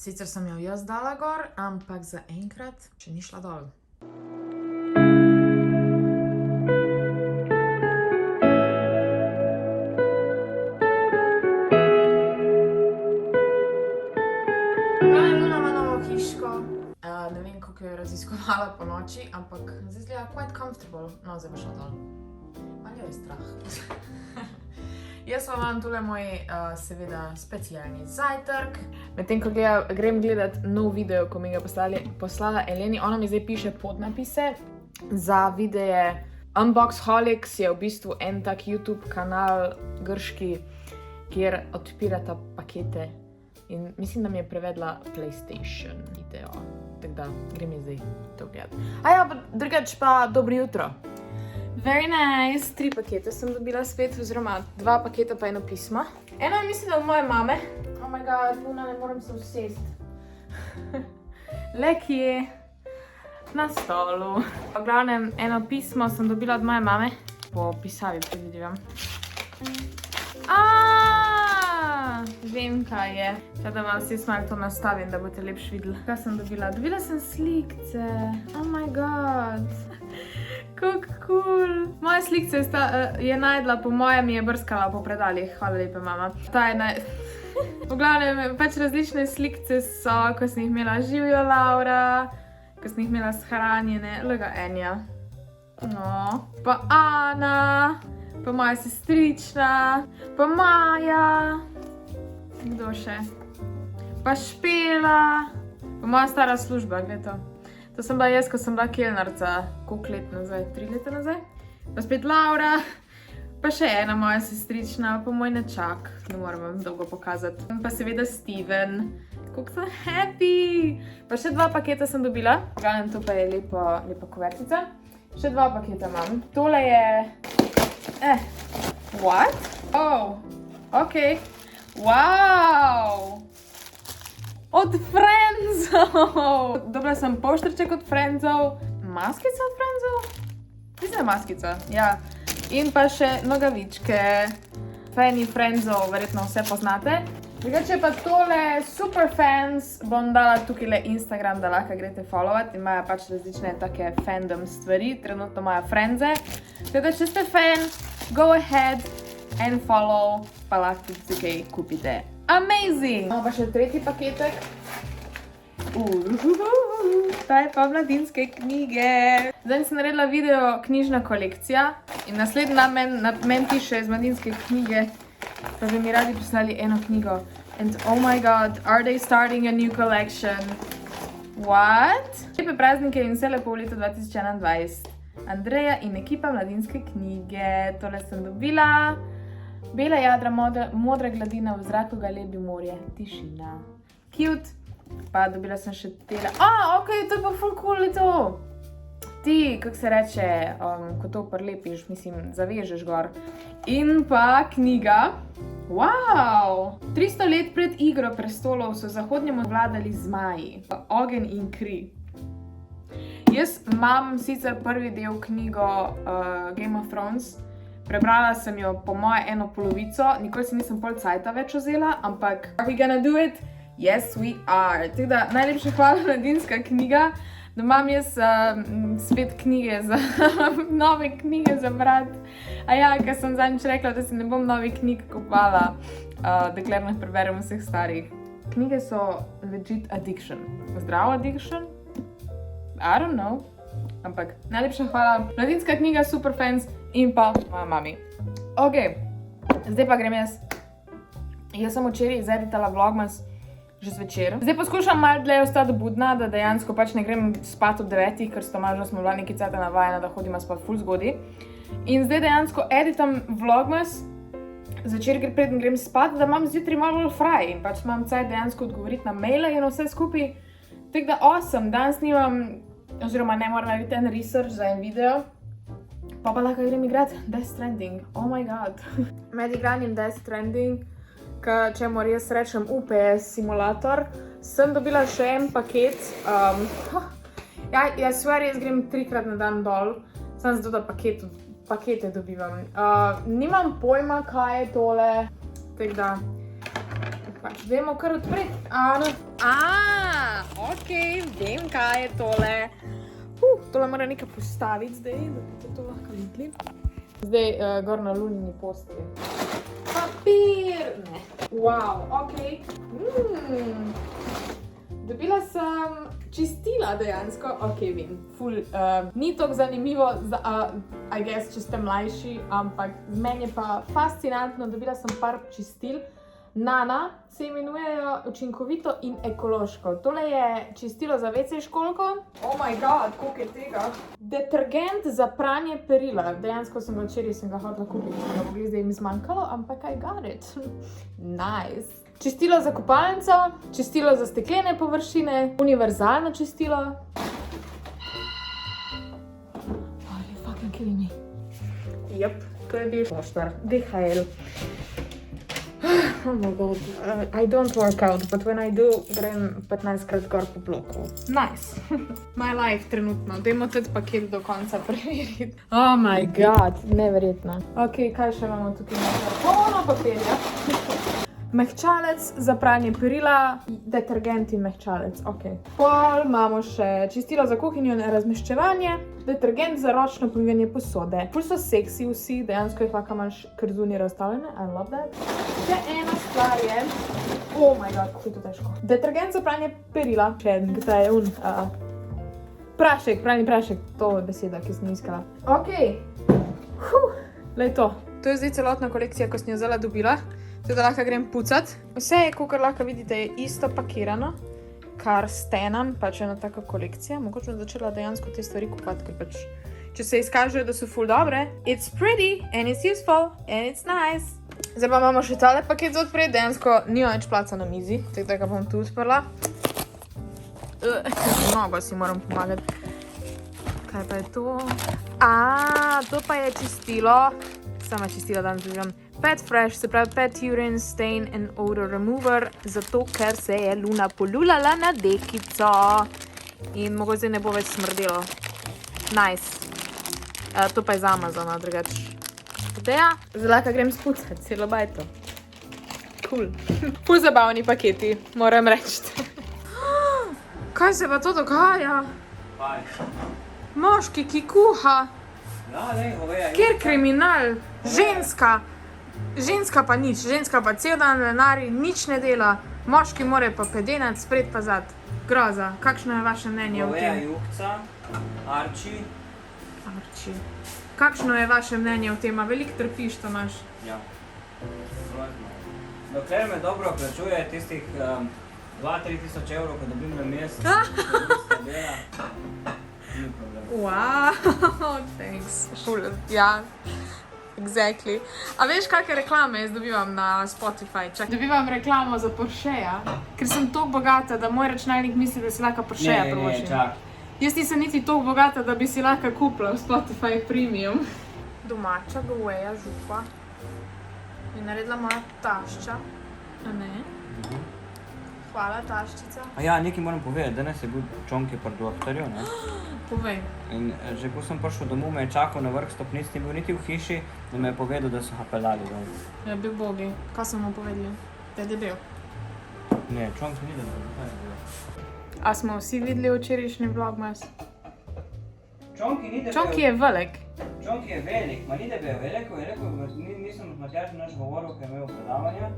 Sicer sem jo jaz dala gor, ampak zaenkrat še ni šla dol. Luna ima novo hiško. Ne vem, kako jo je raziskovala po noči, ampak zdaj izgleda quite comfortable. No, zdaj bo šla dol. Malo jo je strah. Jaz vam imam tule moj, seveda, specialni zajtrk. Medtem, ko grem gledat nov video, ko mi ga poslala Eleni, ona mi zdaj piše podnapise za videe. Unboxholics je v bistvu en tak YouTube kanal grški, kjer odpirata pakete. In mislim, da mi je prevedla PlayStation video. Tako da, grem je zdaj to gledat. Aja, drugač pa dobro jutro. Very nice, 3 pakete sem dobila spet, oziroma 2 paketa pa eno pismo. Eno je mislim, da od moje mame. Oh my god, Luna, ne morem se usest. Le kje? Na stolu. V glavnem, eno pismo sem dobila od moje mame. Po pisavi predvidevam. Vem, kaj je. Da vam vsi malo to nastavim, da boste lepš videli. Kaj sem dobila? Dobila sem slikce. Oh my god. Kako cool. Moje slikce je najdla, po mojem je brskala po predalih. Hvala lepe, mama. Ta je V glavnem, pač različne slikce so, ko sem jih imela Živjo Laura, ko sem jih imela shranjene, lega Enja. No. Pa Ana, pa moja sestrična, pa Maja. Kdo še? Pa Špela, pa moja stara služba, gled to. To sem bila jaz, ko sem bila kelnarca, koliko let nazaj, 3 leta nazaj. Pa spet Laura, pa še ena moja sestrična, pa moj nečak, ne moram vam dolgo pokazati. Pa seveda Steven, koliko sem happy. Pa še 2 paketa sem dobila, glavnem to pa je lepa kuvertica. Še 2 paketa imam. Tole je... what? Oh, ok. Wow! Od Friendzov! Dobila sem poštrček od Friendzov, maskica od Friendzov? Mislim, je maskica, ja. In pa še nogavičke. Fani Friendzov, verjetno vse poznate. Drugače pa tole Super Fans bom dala tukaj Instagram, da lahko greste followat. Imajo pač različne take fandom stvari, trenutno imajo Friendze. Teda, če ste fan, go ahead and follow, pa lahko tudi kaj kupite. Amazing! Imamo pa še 3. paketek. Ta je pa mladinske knjige. Zdaj sem naredila video knjižna kolekcija in naslednji namen piše iz mladinske knjige, da bi mi radi poslali eno knjigo. And oh my god, are they starting a new collection? What? Lepe praznike in vse lepo v letu 2021. Andreja in ekipa mladinske knjige. Tole sem dobila. Bela jadra, modra gladina, v zraku galebi morje, tišina. Cute. Pa dobila sem še tele. Ok, to je pa ful cool to. Ti, kako se reče, ko to prelepiš, mislim, zavežeš gor. In pa knjiga. Wow! 300 let pred Igro prestolov so zahodnjemu vladali zmaji. Ogenj in kri. Jaz imam sicer prvi del knjigo Game of Thrones. Prebrala sem jo po moje eno polovico, nikoli si nisem pol cajta več vzela, ampak are we gonna do it? Yes, we are. Tako da, najlepša hvala mladinska knjiga, da imam jaz spet knjige za nove knjige za brat. A ja, ker sem zadnjič rekla, da si ne bom novih knjig kupovala, dokler ne preberem vseh starih. Knjige so legit addiction. Zdrav addiction? I don't know. Ampak najlepša hvala. Mladinska knjiga, Super Fans in pa moja mami. Ok, zdaj pa grem jaz. Jaz sem včeraj zeditala vlogmas že zvečer. Zdaj poskušam malo dlje ostati budna, da dejansko pač ne grem spat ob 9, ker s Tomažo smo bila nekaj cajta navajena, da hodimo spat ful zgodi. In zdaj dejansko editam vlogmas zvečer, ker preden grem spat, da imam zjutraj malo bolj fraj in pač imam cajt dejansko odgovoriti na maile in vse skupaj. Tako da awesome, danes nimam, oziroma ne moram narediti en research za en video, pa lahko grem igrati Death Stranding. Oh my god. Med igranjem Death Stranding, čemur jaz rečem UPS simulator, sem dobila še en paket. Ja, sver, jaz grem 3-krat na dan dol, sem zato, da pakete dobivam. Nimam pojma, kaj je tole, tako da pač dajmo kar odpreti. Okej, vem, kaj je tole. Tole mora nekaj postaviti zdaj, da bi to lahko videli. Zdaj gor na lunini postelji. Papir! Ne. Wow, okej. Dobila sem čistila dejansko. Okej, vem. Ni toliko zanimivo, I guess, če ste mlajši, ampak meni je pa fascinantno. Dobila sem par čistil. Nana se imenujejo, učinkovito in ekološko. Tole je čistilo za WC školjko. Oh my god, koliko je tega? Detergent za pranje perila. Dejansko sem ga včeraj hotela kupiti, sem ga pogledala, zdaj mi zmanjkalo, ampak I got it. Nice. Čistilo za kopalnico, čistilo za steklene površine, univerzalno čistilo. Oh, you're fucking kidding me. Yep, to je bil poštar. DHL. Oh my god, I don't work out, but when I do, grem 15krat gor po bloku. Nice. My life trenutno. Dajmo tudi paket do konca preveriti. Oh my god, neverjetno. Ok, kaj še imamo tukaj? Polno papirja. Mehčalec za pranje perila, detergent in mehčalec, ok. Pol imamo še čistilo za kuhinjo in razmeščevanje, detergent za ročno pomivanje posode. Ful so seksi vsi, dejansko jih lahko imaš kar zunaj razstavljene, I love that. Še ena stvar je, oh my god, kako je to težko. Detergent za pranje perila, še en, kaj je prašek, pralni prašek, to je beseda, ki sem iskala. Ok, lej to. To je zdaj celotna kolekcija, ko sem jo zela dobila. Tudi da lahko grem pucat. Vse je, kakor lahko vidite, je isto pakirano, kar stenam, pač ena taka kolekcija. Mogoče bom začela dejansko te stvari kupati, ker pač, če se izkažejo, da so ful dobre, it's pretty and it's useful and it's nice. Zdaj pa imamo še tale paket za odpret, dejansko nima več placa na mizi, tako da ga bom tu odprla. Nogo si moram pomagati. Kaj pa je to? To pa je čistilo. Sama čistila danes doživljam. Pet Fresh, se pravi Pet Urine Stain and Odor Remover, zato ker se je Luna polulala na dekico. In mogoče zdaj ne bo več smrdelo. Nice. To pa je z Amazona, drugač. Zdaj lahko grem spucati, celo bajto. Cool. Ful zabavni paketi, moram reči. Kaj se pa to dogaja? Moški, ki kuha. Kjer kriminal? Ženska pa nič. Ženska pa cel dan lenari, nič ne dela. Moški more pa pedenati, spred pa zad. Groza. Kakšno je vaše mnenje o tem? Jukca, Arči. Kakšno je vaše mnenje o tem? A veliko trpiš, Tomaž? Ja. Dokler me dobro plačuje tistih 2-3 tisoč evrov, ko dobim na mesec, ni problem. Wow, thanks. Ja, exactly. A veš, kakšne reklame jaz dobivam na Spotify? Dobivam reklamo za Porscheja, ker sem toliko bogata, da moj računalnik misli, da si lahko Porscheja prošim. čak. Jaz nisem niti toliko bogata, da bi si lahko kupila v Spotify Premium. Domača goveja župa je naredila moja tašča, a ne? Hvala, taščica. Ja, nekaj moram povedati, danes je bil Čonki pri doktorju, ne? Povej. In že ko sem prišel domov, me je čakal na vrh stopnic, ni bil niti v hiši, da me je povedal, da so ga peljali dol. Ja, bil bogi. Kaj smo mu povedali? Da je debel. Ne, Čonki ni debel, kaj je debel? A smo vsi videli včerajšnji vlogmas? Čonki ni debel. Čonki je velik. Čonki je velik, ma ni debel. Je rekel, nisem z Matjažem naš govoril, ker je imel predavanja.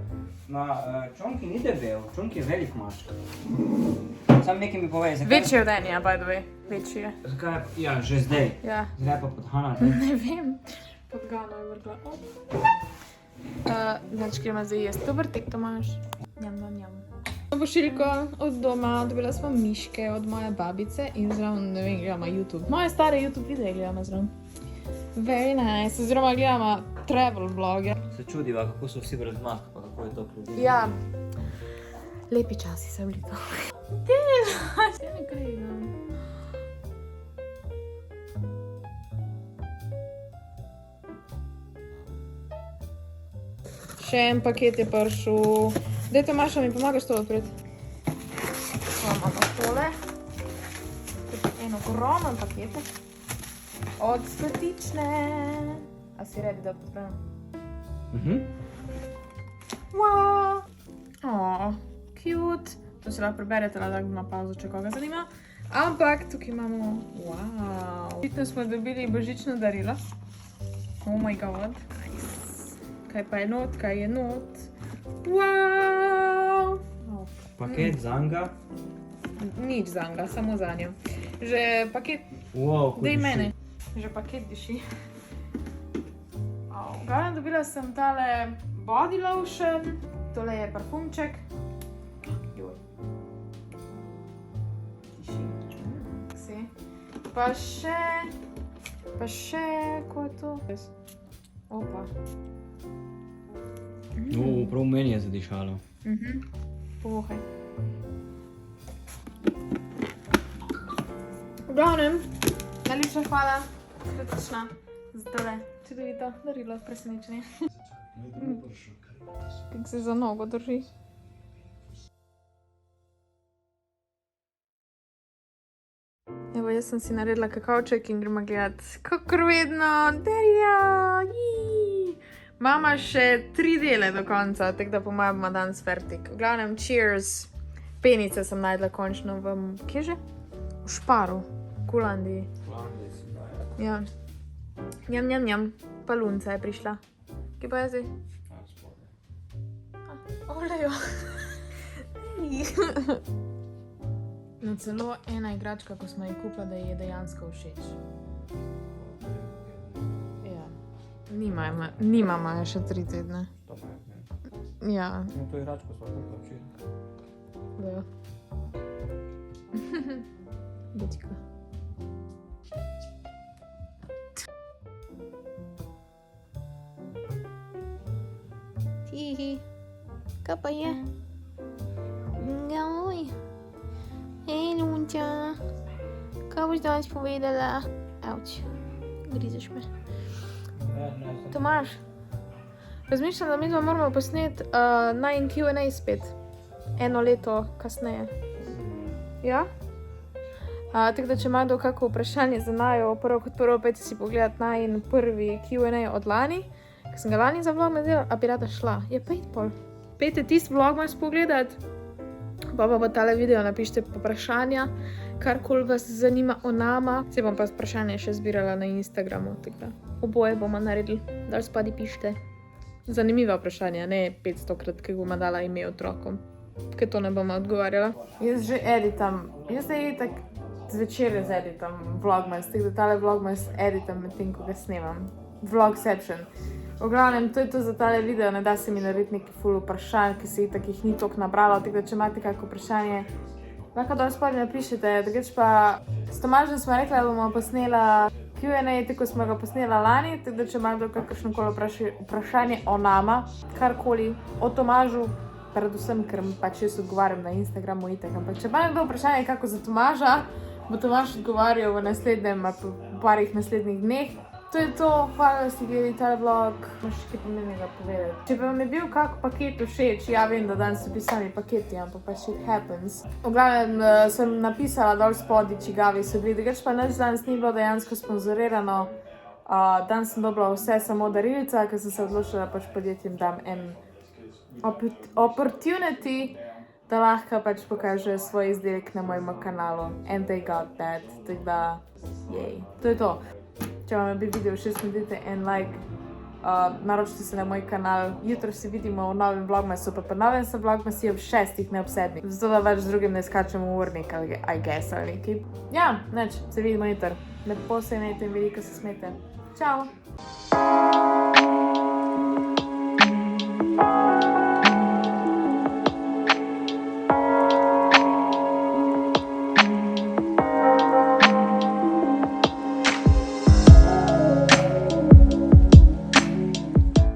Čonki ni debel, Čonki je velik mačka. Sam nekaj mi povej, zakaj... Večji od Enija, by the way. Večji je. Zakaj? Ja, že zdaj. Ja. Zdaj pa podhana. Ne vem. Podgano je vrgla. Znači, gremo zdaj jesti. Dober tek, Tomaž. Njam. Pošiljko od doma, dobila smo miške od moje babice in zraven, ne vem, gledamo YouTube. Moje stare YouTube videe gledamo zraven. Very nice, oziroma gledamo travel vloge. Se čudiva, kako so vsi brez mask, pa kako je to ljudi. Ja, lepi časi so bili to. Dela, se ne gledam. Še en paket je prišel. Daj, Tomaša, mi pomagaš to odpreti? Imamo tole. En ogromen paket. Od Cvetične. A si redi, da podprem? Wow. Cute. To si lahko preberete, da ima pauzo, če koga zanima. Ampak tukaj imamo, wow. Očitno smo dobili božično darilo. Oh my god, nice. Kaj pa je not, kaj je not? Wow! Paket zanga. Nič zanga, samo za njo. Že paket, Wow, daj mene. Že paket diši. Glavno dobila sem tale body lotion, tole je parfumček. Joj. Diši. Si. Pa še, ko je to? Opa. Prav meni je zadišalo. Povohaj. V glavnem, najlepša hvala, srečna, za tole čudovito darilo, presenečenje. Kako se za nogo drži. Evo, jaz sem si naredila kakavček in gremo gledat, kakor vedno, Darija, Mama še 3 dele do konca, tako da po mojem bomo danes fertik. V glavnem, cheers. Penice sem najdla končno v, kje že? V Šparu, v Kulandiji. Ja. Njam. Pa lunca je prišla. Kje pa je zdaj? Olejo. No celo ena igračka, ko smo ji kupila, da ji je dejansko všeč. Ja. Nima Maja še 3 tedne. Ja. No to igračko smo kupila včeraj. Da. Bučka. Hihi, kaj pa je? Joj. Hej, Lunča. Kaj boš danes povedala? Auč, grizeš me. Tomaž, razmišljam, da mi moramo posneti najin Q&A spet. 1 leto kasneje. Ja? Tako da, če ima kdo kako vprašanje za naju, prvo kot prvo pejte si pogledati najin prvi Q&A od lani, ki sem ga lani za vlogmas delala, a bi rada šla. Je pejte pol. Pejte tisti vlogmas pogledati, pa v tale video napišite vprašanja, karkoli vas zanima o nama. Se bom pa vprašanje še zbirala na Instagramu, tako da oboje bomo naredili, da spadi pišite. Zanimiva vprašanja, ne 500krat, ki bomo dala ime otrokom, ker to ne bomo odgovarjala. Jaz že editam, jaz zdaj tak zvečer editam vlogmas, tako da tale vlogmas editam med tem, ko ga snemam. Vlogception. V glavnem, to je to za tale video, ne da se mi narediti neki ful vprašanj, ki se itak jih ni toliko nabralo, tako da če imate kako vprašanje, lahko dol spodaj napišete. Drugač pa s Tomažem smo rekla, da bomo posnela Q&A, tako smo ga posnela lani, tako da če imate kakršnokoli vprašanje o nama, karkoli o Tomažu, predvsem, ker pač jaz odgovarjam na Instagramu itak, ampak če ima nekdo vprašanje kako za Tomaža, bo Tomaž odgovarjal v naslednjem, v parih naslednjih dneh. To je to, hvala, da ste gledali tale vlog, moš še kaj pomembnega povedati. Če pa vam je bil kak paket všeč, ja vem, da danes so pisani paketi, ampak pa shit happens. V glavnem sem napisala dol spodaj, čigavi so bili, drugač pa nič danes ni bilo dejansko sponzorirano. Danes sem dobila vse samo darilca, ker sem se odločila, pač podjetjem dam en opportunity, da lahko pač pokažejo svoj izdelek na mojem kanalu. And they got that, tako da, jej. To je to. Če vam je bil video všeč, naredite en like, naročite se na moj kanal, jutro se vidimo v novem vlogmasu, pa novem se vlogmas je ob 6, ne ob 7. Zato da več z drugim ne skačemo v urnik, I guess, ali nekaj. Ja, neč, se vidimo jutro. Lepo se imejte in veliko se smete. Čau!